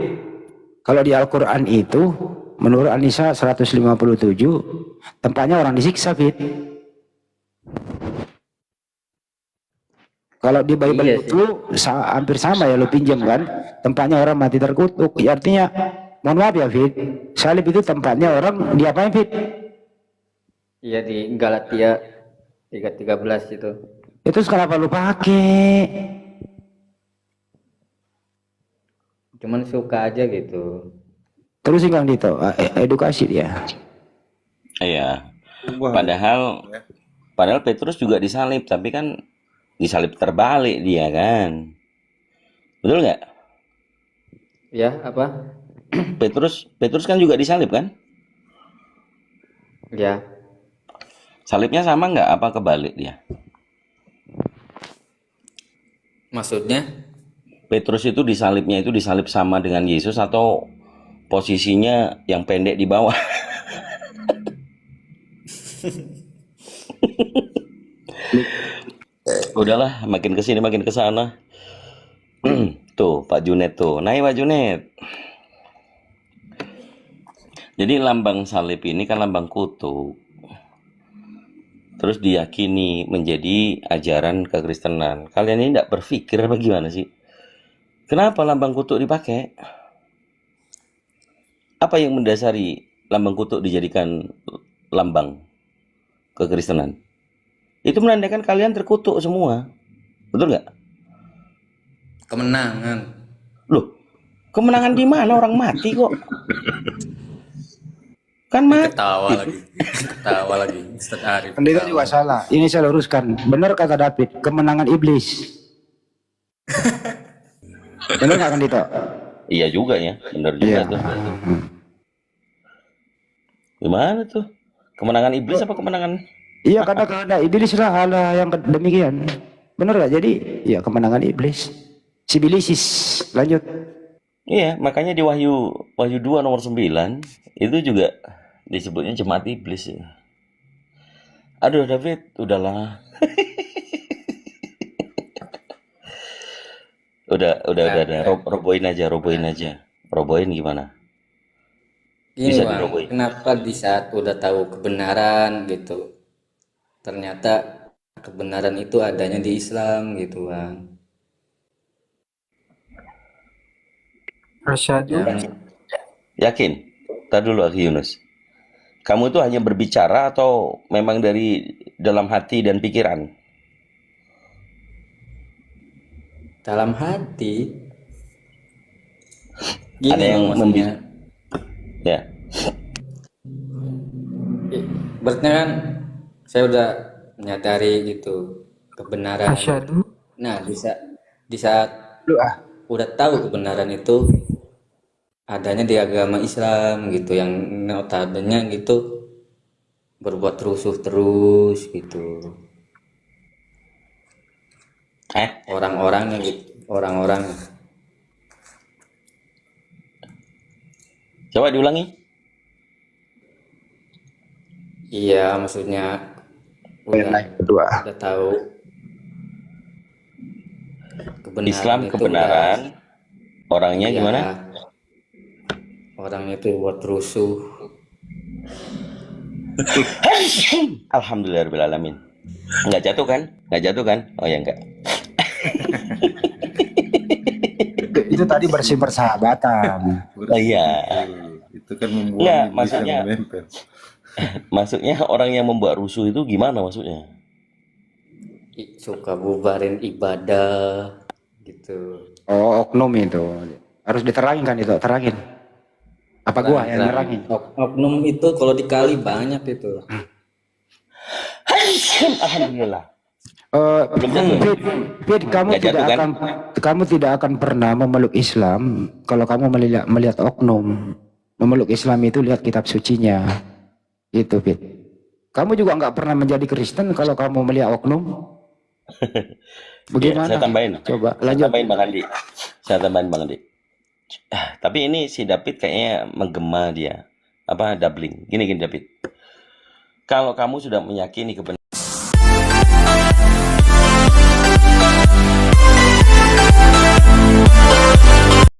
Kalau di Al-Quran itu, menurut An-Nisa 157, tempatnya orang disiksa, Fit. Kalau di Bible Iya itu hampir sama ya, lo pinjam kan, tempatnya orang mati terkutuk. Ya, artinya, mohon maaf ya, Fit, salib itu tempatnya orang diapain, Fit? Iya di Galatia 3:13 itu. Itu kenapa lu pakai? Cuman suka aja gitu. Terus Kang Dito, edukasi dia. Iya. Wah, Padahal Petrus juga disalib, tapi kan disalib terbalik dia kan. Betul nggak? Ya, apa? Petrus kan juga disalib kan? Ya, Salibnya sama nggak apa kebalik dia? maksudnya Petrus itu disalib sama dengan Yesus atau posisinya yang pendek di bawah? Udahlah, makin kesini makin kesana. Tuh Pak Junet tuh, naik Pak Junet. Jadi lambang salib ini kan lambang kutuk. Terus diyakini menjadi ajaran kekristenan. Kalian ini tidak berpikir apa gimana sih? Kenapa lambang kutuk dipakai? Apa yang mendasari lambang kutuk dijadikan lambang kekristenan? Itu menandakan kalian terkutuk semua. Betul nggak? kemenangan. Loh, kemenangan di mana? Orang mati kok. Kan mati. Ketawa lagi. Ustaz Arif. Pendeta juga salah. Ini saya luruskan. Benar kata David, kemenangan iblis. Benar nggak Kang Dito? Iya juga ya, benar juga Iya. tuh. Gimana tuh? Kemenangan iblis apa kemenangan? Iya, karena kehendak iblis lah Allah yang demikian. Benar nggak? Jadi, ya kemenangan iblis. Sibilisis. Lanjut. Iya, makanya di Wahyu 2 nomor 9 itu juga disebutnya jemaat iblis ya. Aduh David, udahlah. udah. Roboin aja. Roboin gimana? Ini Bisa Bang, dirobohin. kenapa di saat udah tahu kebenaran gitu, ternyata kebenaran itu adanya di Islam gitu Bang. Asyhadu Yakin? Tar dulu Akhi Yunus. Kamu itu hanya berbicara atau memang dari dalam hati dan pikiran? Dalam hati. Ada yang Bang, maksudnya. Ya. Berarti kan saya udah menyadari gitu kebenaran. asyhadu Nah, di saat udah tahu kebenaran itu adanya di agama Islam gitu, yang notabene gitu berbuat rusuh terus gitu. Orang-orangnya gitu, orang-orang. Coba diulangi. Iya, maksudnya Kedua. udah tahu kebenaran Islam itu kebenaran. Orangnya udah, gimana? ya, orangnya itu buat rusuh. Alhamdulillahirobbilalamin. Nggak jatuh kan? Oh ya enggak. Itu tadi bersih persahabatan. Oh iya. Itu kan membuat Nggak, iblis maksudnya yang menempel. Maksudnya orang yang membuat rusuh itu gimana maksudnya? Suka bubarin ibadah gitu. Oh, oknum itu. Harus diterangin kan itu, terangin. Apa gua yang nerangin? Oknum itu kalau dikali banyak itu. Alhamdulillah. Fit, kamu Nggak jatuh, kan? kamu tidak akan pernah memeluk Islam kalau kamu melihat oknum. Memeluk Islam itu lihat kitab sucinya. Itu Fit. Kamu juga nggak pernah menjadi Kristen kalau kamu melihat oknum. Bagaimana? Ya, saya tambahin. Coba Saya lanjut. tambahin Bang Andi. Saya tambahin Bang Ade. Tapi ini si David kayaknya menggema dia. Doubling. Gini David. Kalau kamu sudah meyakini kebenaran